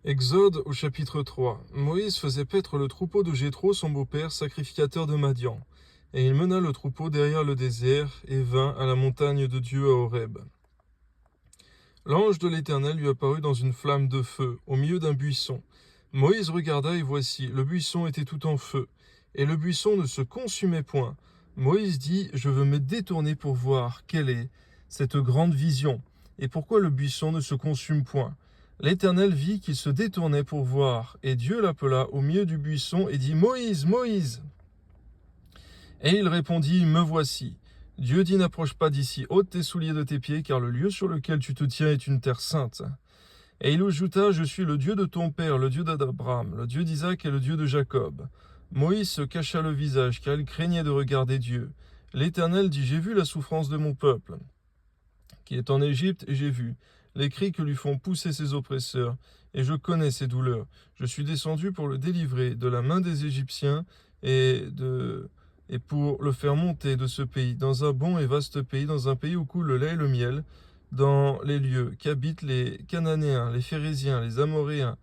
Exode au chapitre 3. Moïse faisait paître le troupeau de Jéthro, son beau-père, sacrificateur de Madian. Et il mena le troupeau derrière le désert et vint à la montagne de Dieu à Horeb. L'ange de l'Éternel lui apparut dans une flamme de feu, au milieu d'un buisson. Moïse regarda et voici, le buisson était tout en feu, et le buisson ne se consumait point. Moïse dit, je veux me détourner pour voir quelle est cette grande vision, et pourquoi le buisson ne se consume point. L'Éternel vit qu'il se détournait pour voir, et Dieu l'appela au milieu du buisson et dit, Moïse, Moïse. Et il répondit, me voici. Dieu dit, n'approche pas d'ici, ôte tes souliers de tes pieds, car le lieu sur lequel tu te tiens est une terre sainte. Et il ajouta, je suis le Dieu de ton père, le Dieu d'Abraham, le Dieu d'Isaac et le Dieu de Jacob. Moïse se cacha le visage, car il craignait de regarder Dieu. L'Éternel dit, j'ai vu la souffrance de mon peuple, qui est en Égypte, et j'ai vu les cris que lui font pousser ses oppresseurs, et je connais ses douleurs. Je suis descendu pour le délivrer de la main des Égyptiens et pour le faire monter de ce pays, dans un bon et vaste pays, dans un pays où coule le lait et le miel, dans les lieux qu'habitent les Cananéens, les Phéréziens, les Amoréens,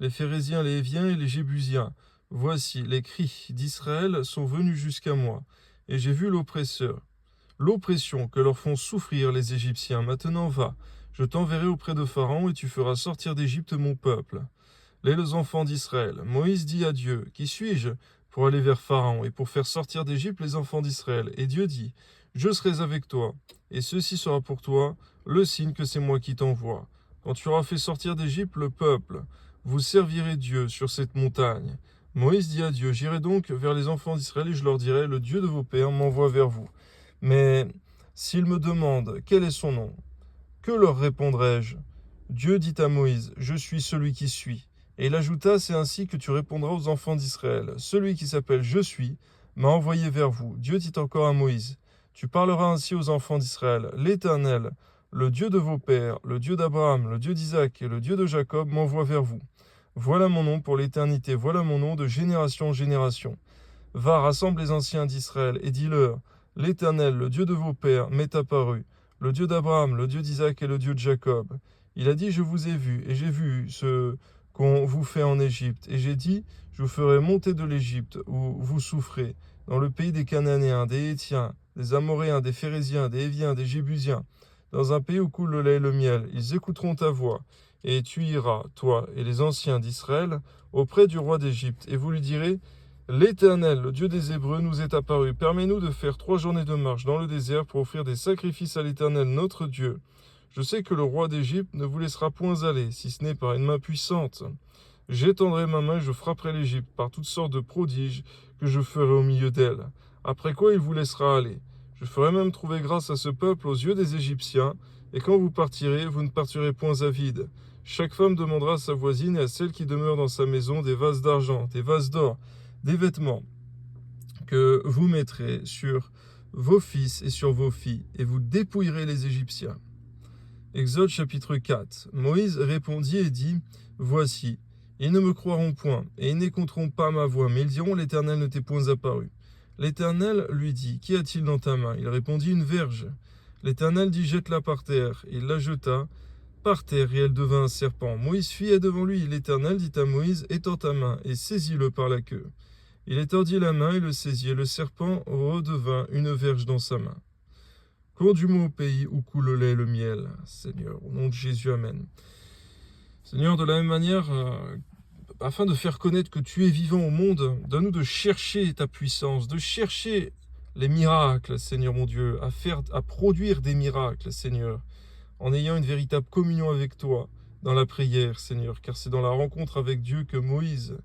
les Phéréziens, les Héviens et les Jébusiens. Voici, les cris d'Israël sont venus jusqu'à moi, et j'ai vu l'oppression que leur font souffrir les Égyptiens. Maintenant va, je t'enverrai auprès de Pharaon, et tu feras sortir d'Égypte mon peuple, les enfants d'Israël. Moïse dit à Dieu, qui suis-je pour aller vers Pharaon et pour faire sortir d'Égypte les enfants d'Israël? Et Dieu dit, je serai avec toi, et ceci sera pour toi le signe que c'est moi qui t'envoie. Quand tu auras fait sortir d'Égypte le peuple, vous servirez Dieu sur cette montagne. Moïse dit à Dieu, j'irai donc vers les enfants d'Israël et je leur dirai, le Dieu de vos pères m'envoie vers vous. Mais s'ils me demandent quel est son nom, que leur répondrai-je? Dieu dit à Moïse, je suis celui qui suis. Et il ajouta, c'est ainsi que tu répondras aux enfants d'Israël. Celui qui s'appelle Je suis m'a envoyé vers vous. Dieu dit encore à Moïse, tu parleras ainsi aux enfants d'Israël. L'Éternel, le Dieu de vos pères, le Dieu d'Abraham, le Dieu d'Isaac et le Dieu de Jacob m'envoie vers vous. Voilà mon nom pour l'éternité, voilà mon nom de génération en génération. Va, rassemble les anciens d'Israël et dis-leur, l'Éternel, le Dieu de vos pères, m'est apparu, le Dieu d'Abraham, le Dieu d'Isaac et le Dieu de Jacob. Il a dit, je vous ai vu, et j'ai vu ce qu'on vous fait en Égypte. Et j'ai dit, je vous ferai monter de l'Égypte, où vous souffrez, dans le pays des Cananéens, des Hétiens, des Amoréens, des Phéréziens, des Héviens, des Jébusiens, dans un pays où coule le lait et le miel. Ils écouteront ta voix, et tu iras, toi et les anciens d'Israël, auprès du roi d'Égypte, et vous lui direz, l'Éternel, le Dieu des Hébreux, nous est apparu. Permets-nous de faire 3 journées de marche dans le désert pour offrir des sacrifices à l'Éternel, notre Dieu. Je sais que le roi d'Égypte ne vous laissera point aller, si ce n'est par une main puissante. J'étendrai ma main et je frapperai l'Égypte par toutes sortes de prodiges que je ferai au milieu d'elle. Après quoi il vous laissera aller. Je ferai même trouver grâce à ce peuple aux yeux des Égyptiens, et quand vous partirez, vous ne partirez point à vide. Chaque femme demandera à sa voisine et à celle qui demeure dans sa maison des vases d'argent, des vases d'or, des vêtements que vous mettrez sur vos fils et sur vos filles, et vous dépouillerez les Égyptiens. Exode chapitre 4. Moïse répondit et dit, voici, ils ne me croiront point, et ils n'écouteront pas ma voix, mais ils diront, l'Éternel ne t'est point apparu. L'Éternel lui dit, qu'y a-t-il dans ta main? Il répondit, une verge. L'Éternel dit, jette-la par terre. Il la jeta par terre, et elle devint un serpent. Moïse fuyait devant lui. L'Éternel dit à Moïse, étends ta main, et saisis-le par la queue. Il étendit la main et le saisit, et le serpent redevint une verge dans sa main. Conduis-moi au pays où coule le lait et le miel, Seigneur, au nom de Jésus, Amen. Seigneur, de la même manière, afin de faire connaître que tu es vivant au monde, donne-nous de chercher ta puissance, de chercher les miracles, Seigneur mon Dieu, à produire des miracles, Seigneur, en ayant une véritable communion avec toi dans la prière, Seigneur, car c'est dans la rencontre avec Dieu que Moïse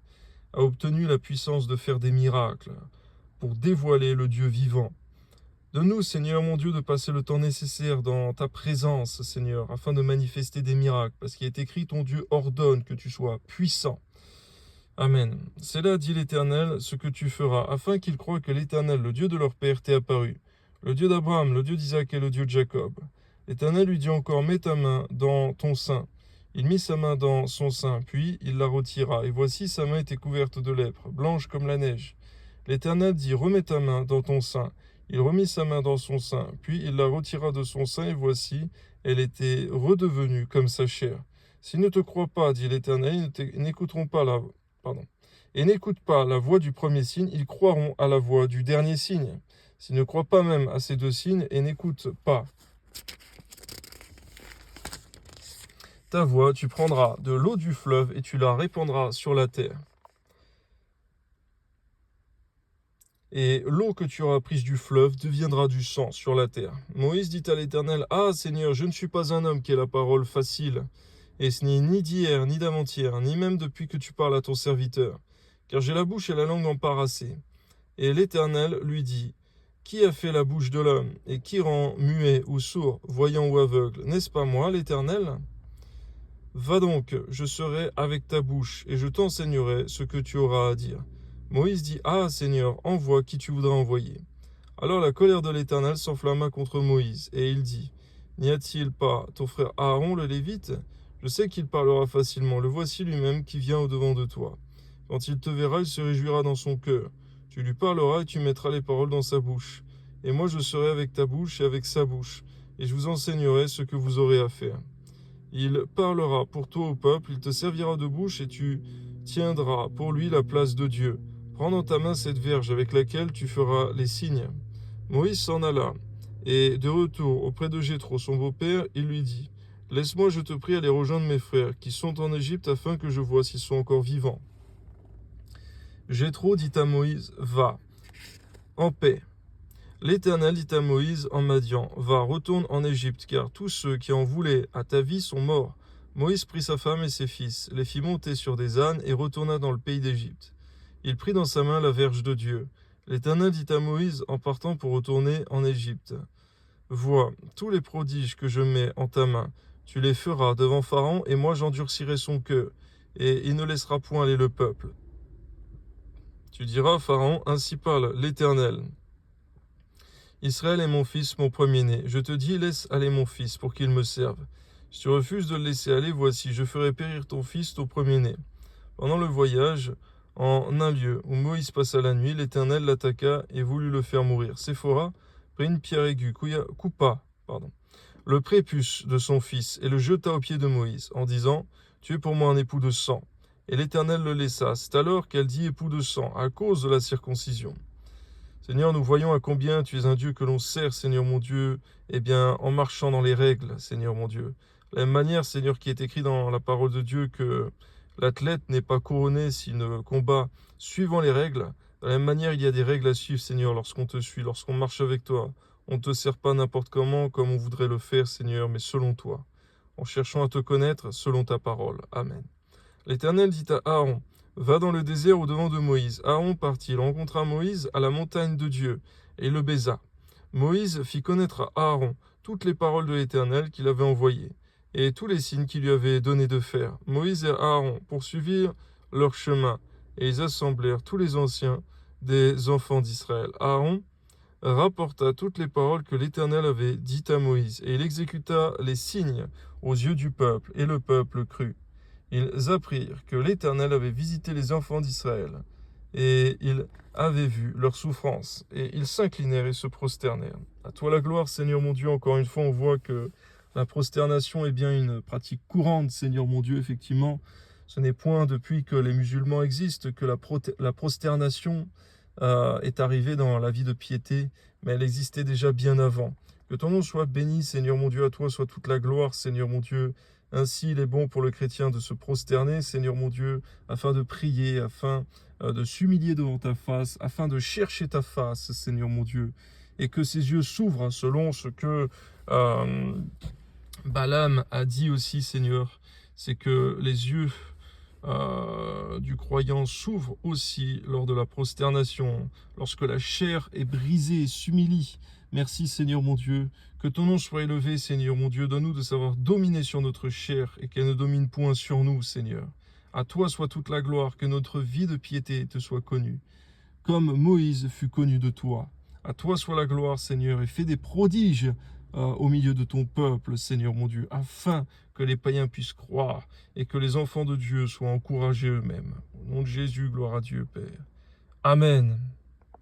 a obtenu la puissance de faire des miracles pour dévoiler le Dieu vivant. Donne-nous, Seigneur mon Dieu, de passer le temps nécessaire dans ta présence, Seigneur, afin de manifester des miracles, parce qu'il est écrit, ton Dieu ordonne que tu sois puissant. Amen. C'est là, dit l'Éternel, ce que tu feras, afin qu'ils croient que l'Éternel, le Dieu de leur père, t'est apparu, le Dieu d'Abraham, le Dieu d'Isaac et le Dieu de Jacob. L'Éternel lui dit encore, mets ta main dans ton sein. Il mit sa main dans son sein, puis il la retira, et voici sa main était couverte de lèpre, blanche comme la neige. L'Éternel dit, remets ta main dans ton sein. Il remit sa main dans son sein, puis il la retira de son sein, et voici, elle était redevenue comme sa chair. S'ils ne te croient pas, dit l'Éternel, n'écouteront pas et n'écoutent pas la voix du premier signe, ils croiront à la voix du dernier signe. S'ils ne croient pas même à ces deux signes et n'écoutent pas ta voix, tu prendras de l'eau du fleuve et tu la répandras sur la terre. Et l'eau que tu auras prise du fleuve deviendra du sang sur la terre. Moïse dit à l'Éternel, « Ah, Seigneur, je ne suis pas un homme qui ait la parole facile, et ce n'est ni d'hier, ni d'avant-hier, ni même depuis que tu parles à ton serviteur, car j'ai la bouche et la langue embarrassées. » Et l'Éternel lui dit, « Qui a fait la bouche de l'homme, et qui rend muet ou sourd, voyant ou aveugle? N'est-ce pas moi, l'Éternel? Va donc, je serai avec ta bouche, et je t'enseignerai ce que tu auras à dire. » Moïse dit, « Ah, Seigneur, envoie qui tu voudras envoyer. » Alors la colère de l'Éternel s'enflamma contre Moïse, et il dit, « N'y a-t-il pas ton frère Aaron le Lévite? Je sais qu'il parlera facilement, le voici lui-même qui vient au-devant de toi. Quand il te verra, il se réjouira dans son cœur. Tu lui parleras et tu mettras les paroles dans sa bouche. Et moi je serai avec ta bouche et avec sa bouche, et je vous enseignerai ce que vous aurez à faire. Il parlera pour toi au peuple, il te servira de bouche, et tu tiendras pour lui la place de Dieu. Prends dans ta main cette verge avec laquelle tu feras les signes. » Moïse s'en alla, et de retour auprès de Jéthro, son beau-père, il lui dit, « Laisse-moi, je te prie, aller rejoindre mes frères, qui sont en Égypte, afin que je voie s'ils sont encore vivants. » Jéthro dit à Moïse, « Va, en paix. » L'Éternel dit à Moïse en Madian, « Va, retourne en Égypte, car tous ceux qui en voulaient à ta vie sont morts. » Moïse prit sa femme et ses fils, les fit monter sur des ânes et retourna dans le pays d'Égypte. Il prit dans sa main la verge de Dieu. L'Éternel dit à Moïse en partant pour retourner en Égypte, « Vois, tous les prodiges que je mets en ta main, tu les feras devant Pharaon, et moi j'endurcirai son cœur, et il ne laissera point aller le peuple. Tu diras, Pharaon, ainsi parle l'Éternel. Israël est mon fils, mon premier-né. Je te dis, laisse aller mon fils, pour qu'il me serve. Si tu refuses de le laisser aller, voici, je ferai périr ton fils, ton premier-né. » Pendant le voyage, en un lieu où Moïse passa la nuit, l'Éternel l'attaqua et voulut le faire mourir. Séphora prit une pierre aiguë, coupa le prépuce de son fils et le jeta aux pieds de Moïse, en disant, « Tu es pour moi un époux de sang. » Et l'Éternel le laissa. C'est alors qu'elle dit époux de sang, à cause de la circoncision. Seigneur, nous voyons à combien tu es un Dieu que l'on sert, Seigneur mon Dieu, en marchant dans les règles, Seigneur mon Dieu. De la même manière, Seigneur, qui est écrit dans la parole de Dieu que l'athlète n'est pas couronné s'il ne combat suivant les règles. De la même manière, il y a des règles à suivre, Seigneur, lorsqu'on te suit, lorsqu'on marche avec toi. On ne te sert pas n'importe comment, comme on voudrait le faire, Seigneur, mais selon toi, en cherchant à te connaître selon ta parole. Amen. L'Éternel dit à Aaron, « Va dans le désert au-devant de Moïse. » Aaron partit, il rencontra Moïse à la montagne de Dieu, et il le baisa. Moïse fit connaître à Aaron toutes les paroles de l'Éternel qu'il avait envoyées, et tous les signes qu'il lui avait donné de faire. Moïse et Aaron poursuivirent leur chemin, et ils assemblèrent tous les anciens des enfants d'Israël. Aaron rapporta toutes les paroles que l'Éternel avait dites à Moïse, et il exécuta les signes aux yeux du peuple, et le peuple crut. Ils apprirent que l'Éternel avait visité les enfants d'Israël, et il avait vu leur souffrance, et ils s'inclinèrent et se prosternèrent. À toi la gloire, Seigneur mon Dieu. Encore une fois, on voit que la prosternation est bien une pratique courante, Seigneur mon Dieu, effectivement. Ce n'est point depuis que les musulmans existent que la prosternation est arrivée dans la vie de piété, mais elle existait déjà bien avant. Que ton nom soit béni, Seigneur mon Dieu, à toi soit toute la gloire, Seigneur mon Dieu. Ainsi, il est bon pour le chrétien de se prosterner, Seigneur mon Dieu, afin de prier, afin de s'humilier devant ta face, afin de chercher ta face, Seigneur mon Dieu, et que ses yeux s'ouvrent selon ce que Balaam a dit aussi, Seigneur, c'est que les yeux du croyant s'ouvrent aussi lors de la prosternation, lorsque la chair est brisée et s'humilie. Merci Seigneur mon Dieu, que ton nom soit élevé Seigneur mon Dieu, donne-nous de savoir dominer sur notre chair et qu'elle ne domine point sur nous Seigneur. À toi soit toute la gloire, que notre vie de piété te soit connue, comme Moïse fut connu de toi. À toi soit la gloire Seigneur, et fais des prodiges au milieu de ton peuple Seigneur mon Dieu, afin que les païens puissent croire et que les enfants de Dieu soient encouragés eux-mêmes. Au nom de Jésus, gloire à Dieu Père. Amen.